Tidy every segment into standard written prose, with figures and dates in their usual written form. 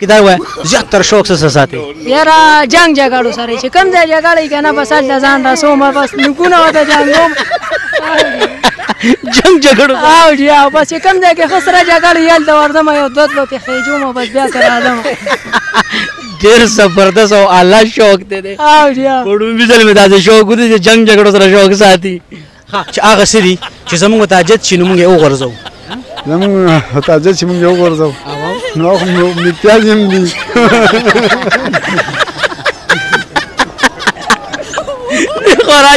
دا وای زیاتره شوق څه ساتي یاره جنگ جګړو سره چې کوم ځای جګړې کنه بس هلته ځان رسوم بس نکونه ورته جنګوم جنگ جګړو او جی او بس چې کوم ځای کې ښه سره جګړې هلته ورځم یو دوه لوټې خېجوم او بس بیا ته راځم ډېر زبردست او اعلی شوق دی او جی په ډومبي ځل مې داسې شوق دی چې جنگ جګړو سره شوق ساتي چې هغه څه دي چې زموږ ته حاجت شي نو موږ یې وغورځوو زموږ ته حاجت شي موږ یې وغورځوو نو خو متیاز هم دي دی خورا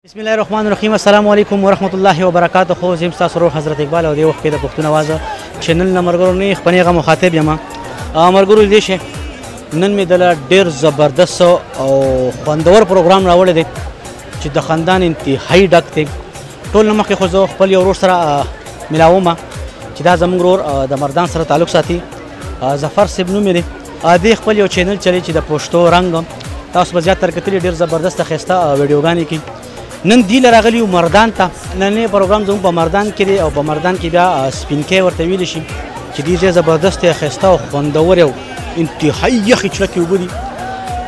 بسم الله الرحمن الرحیم. السلام علیکم ورحمۃ اللہ وبرکاتہ. خو زم تاسو سره حضرت اقبال او د وخت د پښتون आवाज چینل نمبرګرو نه خپنیغه مخاطب یم مرګرو دې شه نن می د ډیر زبردست او خوندور پروګرام راوړل دي چې د خاندان انتهایی ډک دی. ټول مخکې خو زه خپل یو ورور سره ملاوم چې دا زموږ ورور د مردان سره تعلق ساتي. ظفر صاحب نوم دی. دې خپل یو چینل چلی چې د پښتو رنګ تاسو به زیات تر کتلې ډیر زبردست خسته ویډیوګانې کې. نن دی لراغلی مردان ته نن پروګرام زموږ په مردان کې دی او په مردان کې بیا سپینکې ورته ویل شي چې ډېر زبردست خسته او خوندور او انتهایی یخې چلکې اوبه دي.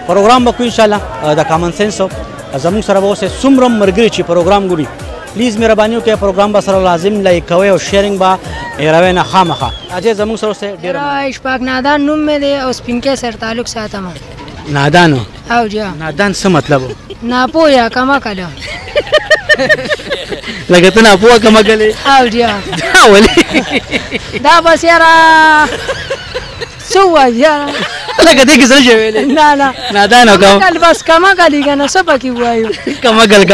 پروګرام به کوو انشاءالله د کامن سینس زموږ سره به اوس څومره ملګري چې پروګرام ګوري پلیز مهرباني وکړئ پروګرام به سره لازم لایک کوئ او شیرینګ به هېروئ نه خامخا. اجې زموږ سره اوس ډېر اشفاق نادان نوم مې دی او سپینکې سره تعلق ساتم. نادان او جی نادان څه مطلب ناپوهه کما کله لکه ته ناپوهه کما کله او جی دا ولې دا بس یاره څه وایي یاره لکه دې کې څه شوی دی نه نه نادان او کما بس کما کلی کنه څه پکې وایو کما کلی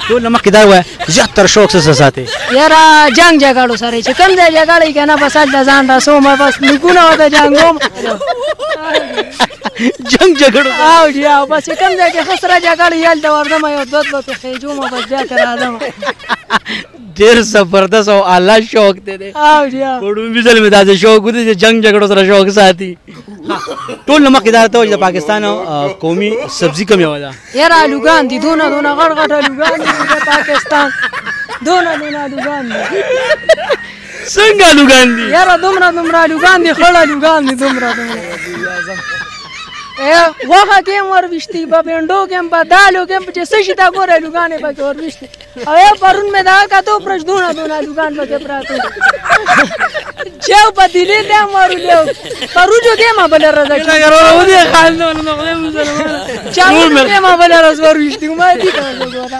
ټول مخکې دا وای زیاتره شوق څه ساتي یاره جنگ جګړو سره چې کوم ځای جګړې کنه بس هلته ځان رسوم بس نکونه ورته جنګوم جنگ جګړو او جی او بس کوم ځای کې ښه سره جګړې هلته ورځم یو دوه لوټې خېجوم او بس بیا ته راځم ډېر زبردست او اعلی شوق دی او جی په ډومبي ځل مې داسې شوق دی چې جنگ جګړو سره شوق ساتي. ټول مخکې دا ته د پاکستان قومي سبزي کوم یو ده یاره الوګان دي دونه غټ غټ الوګان دي د پاکستان دونه الوګان دي. څنګه الوګان دي یاره دومره الوګان دي خړ الوګان دي دومره غوښه کې هم وربشتي په پنډو کې هم په دالو کې هم چې څه شي تا ګوره الوګانې پکې وربشتي او یا پرون مې دا کتو پرش دونه الوګان پکې پراته چاو په دلی دې هم ورولو پروجو دې ما بل راځي ودې خاندان نو مسلمان چاو دې ما بل راځي وربشتي ما دې ګوره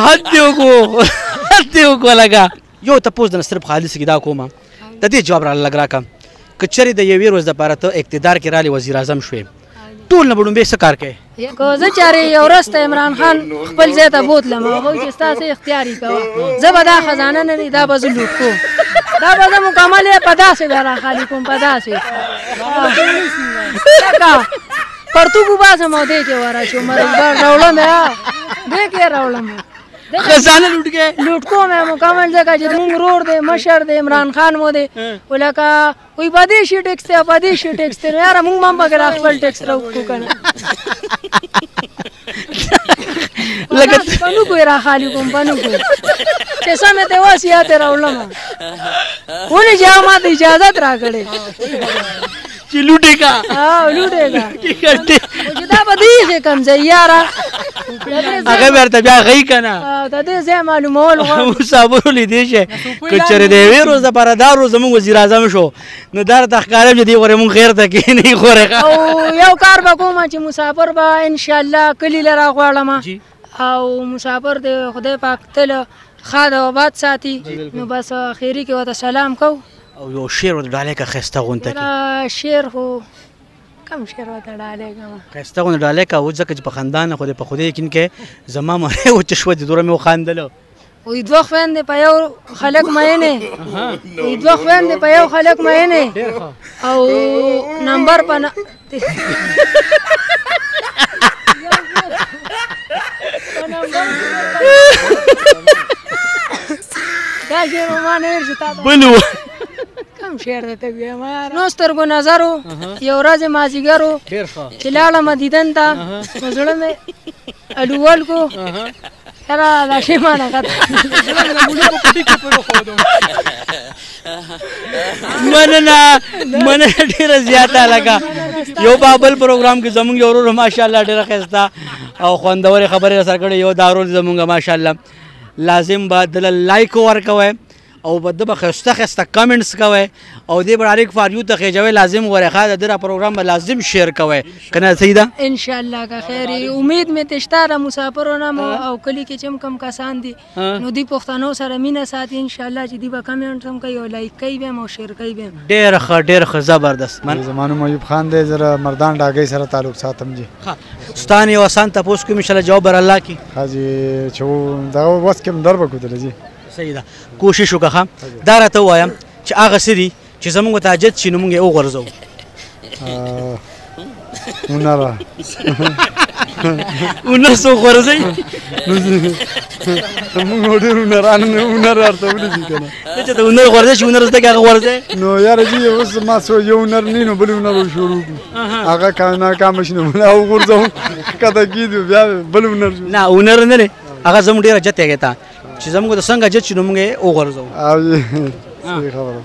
حد یو کو لگا یو تاسو د نصرف خالص کې دا کومه د دې جواب را لګ راکم کچري د یوې ورځ د پاره ته اقتدار کې رالی وزیر اعظم شوې ټول نه بډوم به څه کار کوي کو زه چاري یو ورځ عمران خان خپل ځای ته بوتلم هغه چې تاسو اختیاري کوه زه به دا خزانه نه دا به زه لوټ کوم دا به مکمل په داسې به را خالي کوم په داسې پرتګو باسه مو دې کې ورا شو مرګ راولم دې کې راولم خزانه لوټ کوم مکمل ځکه چې موږ رور دی مشر دی عمران خان مو دی ولکه وی پدې شي ټیکس ته پدې شي ټیکس ته یاره موږ هم بګر خپل ټیکس راوکو کنه لکه پنو کوی را خالی کوم پنو کوی چې سمه ته واسیات راولم ولې چې ما ته اجازه راکړې چې لوټه کا لوټه کا چې دا پدې کوم ځای یاره هغه ورته بیا غي کنه دا دې زه معلومول غواړم صبر لیدې شه کچره دې ویروز د پردارو زموږ وزیر اعظم شو نو دار د ښکارم چې دی غره مون خیر ته کې نه خوره او یو کار وکوم چې مسافر به ان شاء الله کلی لرا غواړم او مسافر دې خدای پاک تل خاله آباد ساتي نو بس اخیری کې وته سلام کو او یو شعر ود ډاله کا خسته غونته کې شعر هو کم شعر وته ډاله کا خسته غونته ډاله کا و ځکه چې په خاندان خو دې په خوده کې زما مره او چشوه دې دوره مې خاندلو وی دوه خویندې په یو خلک مینې وی دوه خویندې په یو خلک مینې او نمبر په دا شعر ما نه هېر شو تا ته بل و کم شعر درته ووایم یار نو سترګو نظر و یو ورځ مازدیګر و ډېر ښه چې لاړم دیدن ته نو زړه مې الوول کو یاره دا شی ما نه کته مننه ډېره زیاته لګه یو بابل پروګرام کې زمونږ یو ورور ماشاءالله ډېره ښایسته او خوندورې خبرې راسره کړې یو دا ورور زمونږ ماشاءالله لازم به دله لایک ورکوئ او به ده به ښایسته ښایسته کمنټس کوئ او دې به ډایرکټ فار یو ته خېجوئ لازم ورې ښه د ده دا پروګرام به لازم شیر کوئ که نه صحیح ده انشاءالله که خیر امید مې ته شته د مسافرو نه مو او کلي کې چې هم کم کسان دي نو دوی پښتنو سره مینه ساتي انشاءالله چې دوی به کمنټ هم کوي او لایک کوي به هم او شیر کوي به هم ډېره ښه ډېره ښه زبردست زما نوم ایوب خان دی زه د مردان ډاګۍ سره تعلق ساتم جي ستا نه یو اسان تپوس کوم انشاءالله جواب بر الله کي حاجي چې دغه وس کې هم در به کوتلی جي صحیح ده کوشش وکړه دا راته ووایم چې هغه څه دي چې زمونږ ته حاجت شي نو مونږ یې وغورځوو هنره هنر څوک غورځوي موږ ډېر هنران هنر ورته ولیدي که نه چې ته هنر غورځوي چې هنر زده کړې هغه غورځوي نو یاره جي اوس ما یو هنر نه نو بل هنر شروع کړو هغه ناکامه شي نو بیا وغورځوو کته کېدو بیا بل هنر نه هنر نه دی هغه زموږ ډېره جت یې ته چې زموږ د څنګه جت شي نو موږ یې وغورځوو صحیح خبره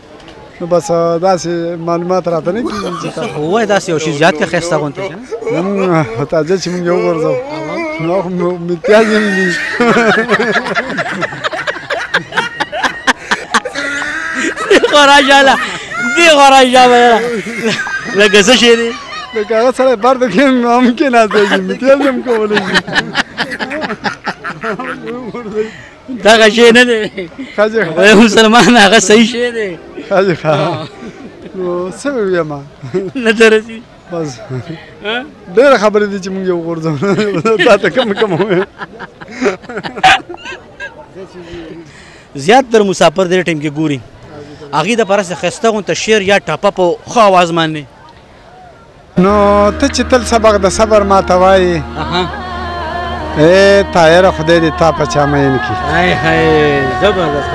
نو بس داسې معلومات راته نه کېږي چې تا ووایه داسې یو شي زیات که ښایسته غوندې که نه تاجه چې موږ یې وغورځوو نو خو امتیاز هم دي خو راشه دې خو راشه به لکه څه شی دی لکه هغه سړی برده کې هم کېناستی شي امتیاز هم کولی شي دغه شی نه دی مسلمان هغه صحیح شی دی حاجي ښه نو څه به ویمه نه ته رسي بس ډېره خبرې دي چې موږ یې وغورځوو تا ته کوم ووایم زیات تر مسافر دې ټیم کې ګوري هغې دپاره څه ښایسته غونته شعر یا ټاپه په ښه اواز باندې نو ته چې تل سبق د صبر ماته وایي ای طاهره خدای دې تا په چا مین کړي هی هی زبردست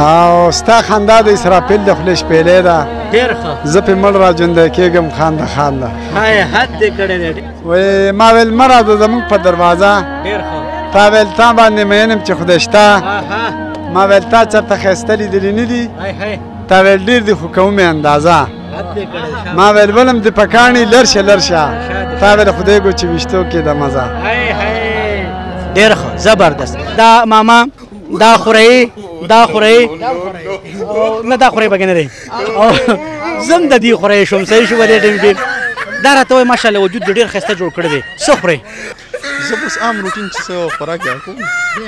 او ستا خندا د اسرافیل د خولې شپېلې ده ډېر ښه زه پې مړ را ژوندی کېږم خانده خانده هی حد دې کړی دی وایي ما ویل مه راځه زموږ په دروازه ډېر ښه تا ویل تا باندې مین یم چې خدای شته ما ویل تا چېرته ښایسته لیدلي نه دي تا ویل ډېر دي خو کومې اندازه ما ویل بلم دې په کاڼي لرشه لرشه تا ویل خدای ګو چې ویشتو کې د مزه ډېر ښه زبردست دا ماما دا خورئ دا خورئ نه دا خورئ پکې نه دی زه هم د دې خورئ شوم صحیح شو په دې ټایم کې دا راته وایي ماشاءالله وجود دې ډېر ښایسته جوړ کړی دی څه خورئ زه بس عام روټین چې څه خوراک یې کوم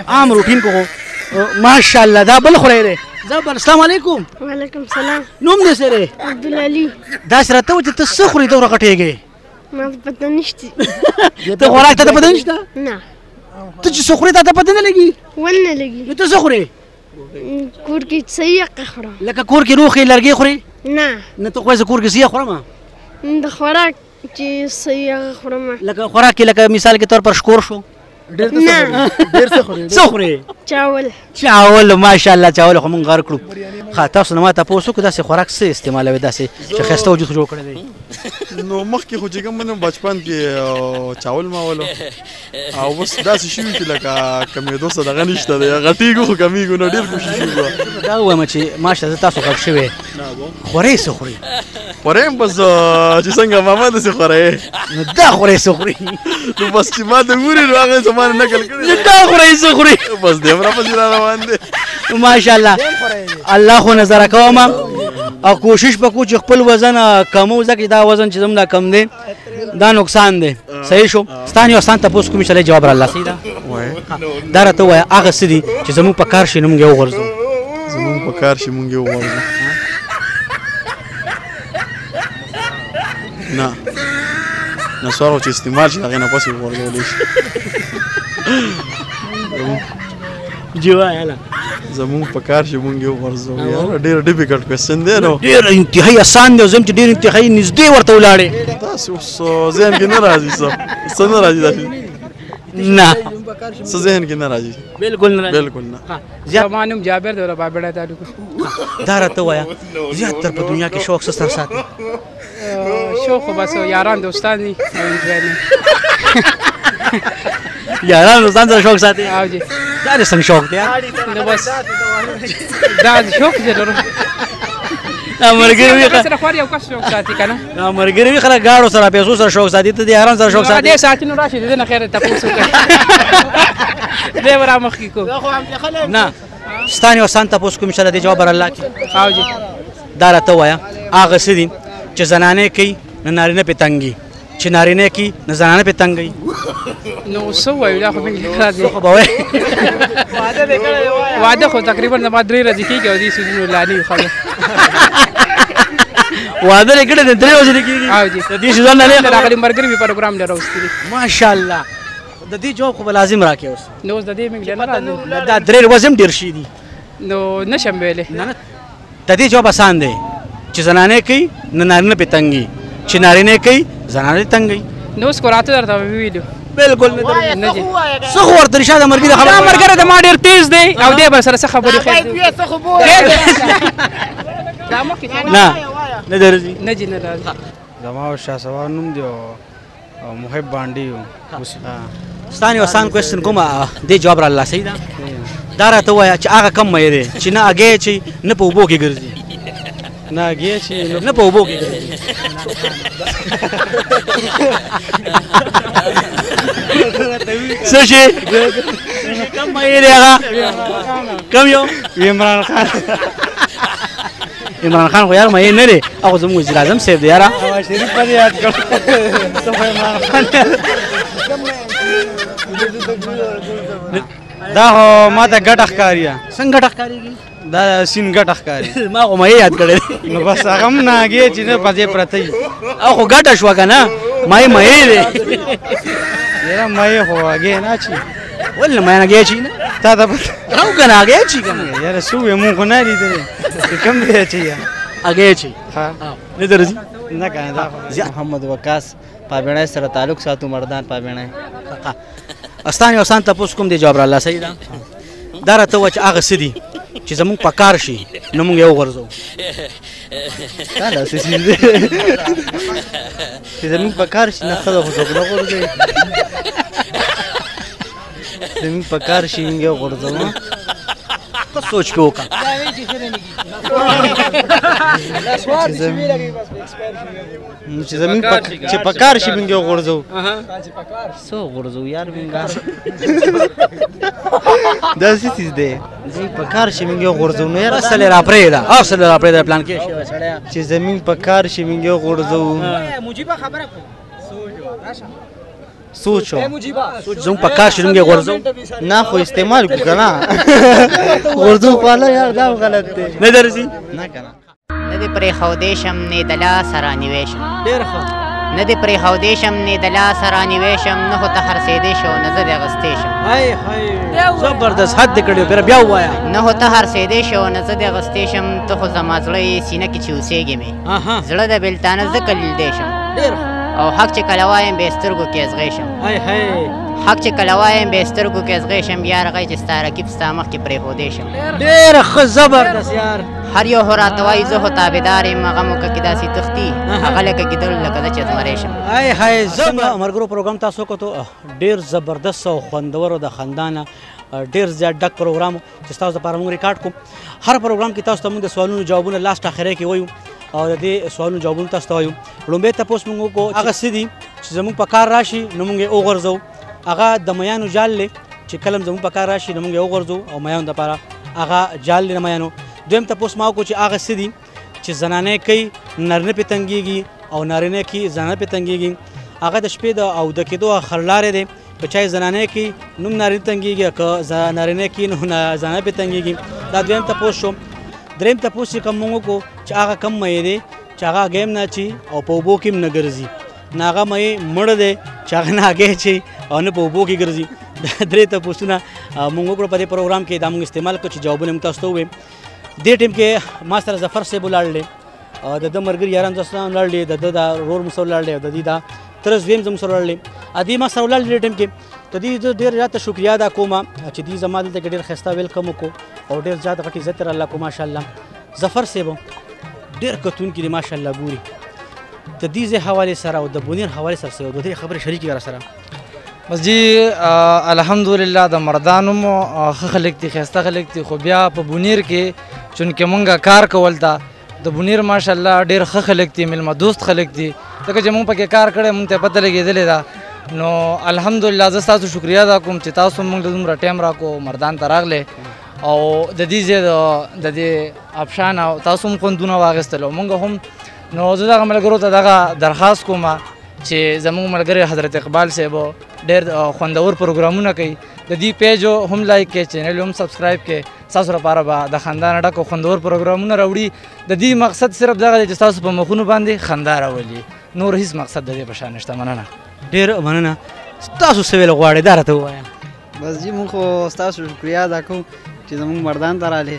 عام روټین کو ماشاءالله دا بل خورئ دی زبر السلام علیکم وعلیکم سلام نوم دې څه دی عبدالعلي داسې راته وایي چې ته څه خورې دومره غټېږې ما ته پته نشته ته خوراک ته پته نشته نه ته چې څه خورې تا ته پته نه لګي ونه لګي نو ته څه خورې کور کې صحیح خورم لکه کور کې روخې لرګې خورې نه نه ته خو زه کور کې سیه خورم د خوراک چې صحیح خورم لکه خوراک کې لکه مثال کې طور پر شکور شو نه ډېر څه خورې څه خورې چاول چاول ماشاءالله چاول خو مونږ غر کړو ښه تاسو نه ما تپوس وکړو داسې خوراک څه استعمالوئ داسې چې ښایسته وجود خو جوړ کړی دی نو مخکې خو چې کوم من بچپن کې چاول ماولو او اوس داسې شوي چې لکه کمېدو څه دغه نشته دی غټېږو خو کمیږو نو ډېر کوشش وکړو دا ووایم چې ماشاءالله تاسو غټ شوی خورئ څه خورئ خورې هم بس چې څنګه ماما داسې خورې نو دا خورئ څه خورئ نو بس چې ما ته ګوري نو هغه زما نه نقل کړی دا خورئ څه خورئ بس دې هم راپسې را روان دی ماشاءالله الله خو نظره کوم او کوشش وکړو چې خپل وزن کمو ځکه دا وزن چې زموږ کم دی دا نقصان دی صحیح شو ستا نه یو آسان تپوس کوم انشاءالله جواب راله صحیح ده دا راته ووایه هغه څه دي چې زموږ په کار شي نو موږ یې وغورځوو زمونږ په کار شي مونږ یې وغواړو نه نسوارو چې استعمال شي هغې نه پسې وغورځولی شي جوا یاله زمونږ په کار چې مونږ یې وغورځوو یاره ډېر ډیفیکلټ کوېسچن دی نو ډېر انتهایي اسان دی او زم چې ډېر انتهایي نږدې ورته ولاړې تاسې اوس ذهن کې نه راځي څه نه راځي داسې نه څه ذهن کې نه راځي بالکل نه بالکل نه زما نوم جابر دی بابړه تعلق دا راته وایه زیاتر په دنیا کې شوق څه سره ساتي شوق خو بس یاران دوستان دي او انجوای نه یاران دوستان سره شوق ساتي او جی دا دې څنګه شوق دی نو بس دا شوق دی نو ملګری وي سره خو یو کس شوق ساتي کنه ملګری وي خلک گاړو سره پیسو سره شوق ساتي ته د یاران سره شوق ساتي دې ساتي نو راشي دې نه خیر تاسو کوي دې ورا مخ کی کو نه ستاني او سانتا پوس کوم انشاء الله دې جواب بر الله کی او جی دا راته وایا هغه سدي چې زنانه کوي نه نارینه په تنګي چې نارینه کوي نه زنانه په تنګي نو سو وایو دا خو موږ راځي خو به وای واده خو تقریبا ما 3 ورځې کېږي او دې سيزونو لانی خو واده لري د 3 ورځې کېږي او جی د دې ځان نه راغلي مرګري په پروګرام لرو ستري ماشاءالله د دې جواب خو لازم راکې اوس نو د دې موږ نه راځي دا 3 ورځې ډیر شي دي نو نشم ویلې نه د دې جواب آسان دی چې زنانه کوي نه نارینه په تنګي چې نارینه کوي زنانه تنګي نو سکوراته درته ویلو بالکل نه جی څه خو ورته رشاد مرګي د خبره مرګره د ما ډیر تیز دی او دې بر سره څه خبرې خیر نه نه درځي نه جی نه راځي زما او شاه سوار نوم دی او محب باندې یو ستاني آسان کوېسچن کوم دې جواب را الله صحیح ده دا راته وایه چې هغه کم مې دی چې نه اګې چې نه په اوبو کې ګرځي نه اګې چې نه په اوبو کې ګرځي څه شي کم مې دی هغه کم یو عمران خان عمران خان خو یار مې نه دی هغه زموږ وزیر اعظم صاحب دی یاره نواز شریف پر یاد کړ عمران خان دا هو ما ته ګټه ښکاري څنګه ټکاريږي دا سین ګټه ښکاري ما خو مې یاد کړی نو بس هغه هم نه اګې چې نه پځې پرته وي او خو ګټه شوه که نه مې دی یاره مې خو اګې نه چي ولې مې نه ګې چي نه تا ته پته او که نه اګې چي که نه یاره څه وې مونږ خو نه لیدلې چې کوم دی چې اګې چي ها نه درځي نه کنه دا محمد وقاص پابېڼی سره تعلق ساتو مردان پابېڼی استاني او سان تاسو کوم دی جواب را الله صحیح ده دا راته و چې هغه سدي چې زموږ په کار شي نو موږ یو غرزو دا داسې شي چې زموږ په کار شي نه ښځه خو څوک نه غورځوي زموږ په کار شي موږ یو غورځوو سوچ کې وکړه چې زموږ چې په کار شي موږ یو غورځوو څه غورځوو یار موږ داسې څیز دی په کار شي موږ یو غورځوو نو یار اصل را پرېږده اصل را پرېږده پلان کې چې زموږ په کار شي موږ یو غورځوو سوچو زموږ په کار شي موږ یو غرزو نه خو استعمال کو کنه غورځو خواله یار دا غلط دی نه درځي نه کنه نه دې پرې خودیشم نه دلا سره نیویشم ډېر ښه نه دې پرې خودیشم نه دلا سره نیویشم نه هو ته هر سیدې شو نه زه دې غستې شم هاي هاي زبردست حد کړو پر بیا وایا نه هو ته هر سیدې شو نه زه دې غستې شم ته خو زما زړه سینه کې چې اوسېږې مې زړه د بېلتانه زه کلیل دی شم ډېر او حق چې کله وایم بې سترګو کې ازغې شم هاي هاي حق چې کله وایم بې سترګو کې ازغې شم بیا رغی چې ستا رقیب ستا مخکې پرېښودی شم ډېر ښه زبردست یار هر یو خو راته وایي زه خو تابعدار یم هغه موقع کې داسې تښتي هغه لکه کېدل لکه زه چې زمری شم هاي هاي څنګه مرګرو پروګرام تاسو وکړو ډېر زبردست او خوندور او د خندانه ډېر زیات ډک پروګرام چې تاسو لپاره موږ ریکارډ کوم هر پروګرام کې تاسو ته موږ د سوالونو جوابونه لاست اخره کې وایو او د دې سوالونو جوابونه تاسو ته وایو لومبې تاسو موږ کو هغه سدي چې زموږ په کار راشي نو موږ یې وغورځو هغه د میانو جال لې چې کلم زموږ په کار راشي نو موږ یې وغورځو او میانو دپاره هغه جال لې میانو دویم تاسو ما کو چې هغه سدي چې زنانه کوي نارینه پې تنګېږي او نارینه کې زنانه پې تنګېږي هغه د شپې د او د کېدو خړلارې دی که چای زنانه کې نوم نارینه تنګېږي که نارینه کې نو زنانه پې تنګېږي دا دویم تپوس شو دریم تپوس چې کوم موږ کو چې هغه کم مې دی چې هغه هګۍ هم نه اچي او په اوبو کې هم نه ګرځي نه هغه مې مړه دی چې هغه نه هګۍ اچي او نه په اوبو کې ګرځي درې تپوسونه مونږ وکړو په دې پروګرام کې دا مونږ استعمال کړو چې جوابونه مونږ تاسو ته ووایو. دې ټیم کې ما سره ظفر صاحب ولاړ دی، د ده ملګري یاران زما سره ولاړ دي، د ده دا ورور مو سره ولاړ دی او د دې دا تره زوی زموږ سره ولاړ دی. دې ما سره ولاړ دی دې ټیم کې. د دې زه ډېر زیاته شکریا ادا کوم چې دې زما دلته کې ډېر ښایسته ویلکم وکړو او ډېر زیات غټ عزت یې راله کړو ماشاءالله. ظفر صاحب ډېر کتونکي دي ماشاءالله ګوري د دې ځای حوالې سره او د بونیر حوالې سره یو دوه درې خبرې شریکې را سره. بس جی الحمدلله د مردانو مو ښه خلک دي، ښایسته خلک دي، خو بیا په بونیر کې چونکې مونږ کار کول ته د بونیر ماشاءالله ډېر ښه خلک دي، میلمه دوست خلک دي، ځکه چې مونږ پکې کار کړی مونږ ته پته لګېدلې ده. نو الحمدلله زه ستاسو شکریا ادا کوم چې تاسو مونږ ته دومره ټایم راکړو، مردان ته راغلی او د دې ځای د دې افشان او تاسو هم خوندونه واخیستل او مونږ هم. نو زه دغه ملګرو ته دغه درخواست کوم چې زموږ ملګری حضرت اقبال صاحب ډېر خوندور پروګرامونه کوي، د دې پیج هم لایک کړئ، چینل هم سبسکرایب کړئ. ستاسو لپاره به د خندا نه ډک او خوندور پروګرامونه راوړي. د دې مقصد صرف دغه دی چې ستاسو په مخونو باندې خندا راولي، نور هیڅ مقصد د دې په شان نشته. مننه، ډېر مننه. ستاسو څه ویل غواړئ دا راته ووایه. بس جی مونږ خو ستاسو شکریا ادا کوو چې زموږ مردان ته رالې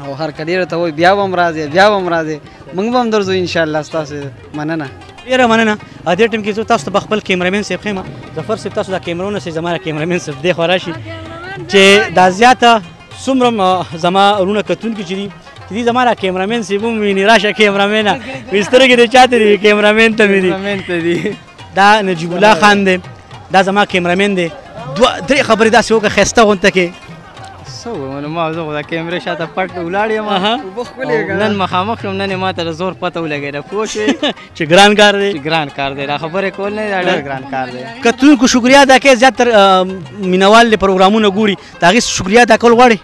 او هر کله راته وایي بیا به هم راځې بیا به هم راځې، موږ به هم درځو انشاءالله. ستاسو مننه، ډېره مننه. دې ټیم کې زه تاسو ته به خپل کیمرامین صاحب ښیم. ظفر صاحب تاسو دا کیمرونه سي زما کیمرامین صاحب دې خوا راشي چې دا زیاته څومره زما ورونه کتونکي چې دي چې دې زما کیمرامین صاحب هم ویني راشه کیمرامینه سترګې دې چاته دي کیمرامین ته مې دي. دا نجیب الله خان دی، دا زما کیمرامین دی. دوه درې خبرې داسې وکړه ښایسته غونته کې څه ووایم. ما زه خو د کیمرې شاته پټ ولاړ یم، نن مخامخ شوم، نن یې ما ته د زور پته ولګېده پوه شوې چې ګران کار دی. ګران کار دی، دا خبرې کول نه دی، ډېر ګران کار دی. کتونکو شکریا ادا کوي، زیاتر مینوال د پروګرامونه ګوري، د هغې شکریا ادا کول غواړي.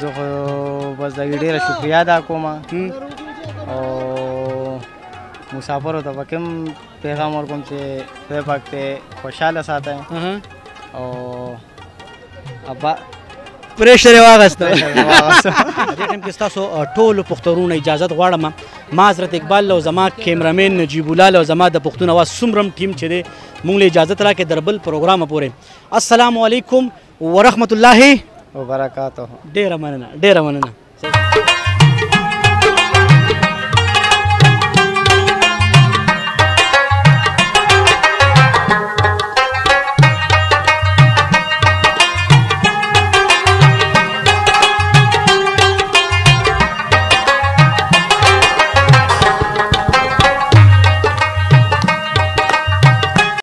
زه خو بس د هغې ډېره شکریا ادا کوم او مسافرو ته پکې هم پیغام ورکوم چې خدای پاک ته خوشحاله ساتئ او پریشر یې واغسته. دې ټیم کې ستاسو ټولو پښتورونه اجازت غواړم. ما حضرت اقبال او زما کیمرامین نجیب الله او زما د پښتون اواز څومره ټیم چې دی مونږ له اجازت راکړئ در بل پروګرام پورې. السلام علیکم ورحمت الله وبرکاته. ډېره مننه، ډېره مننه.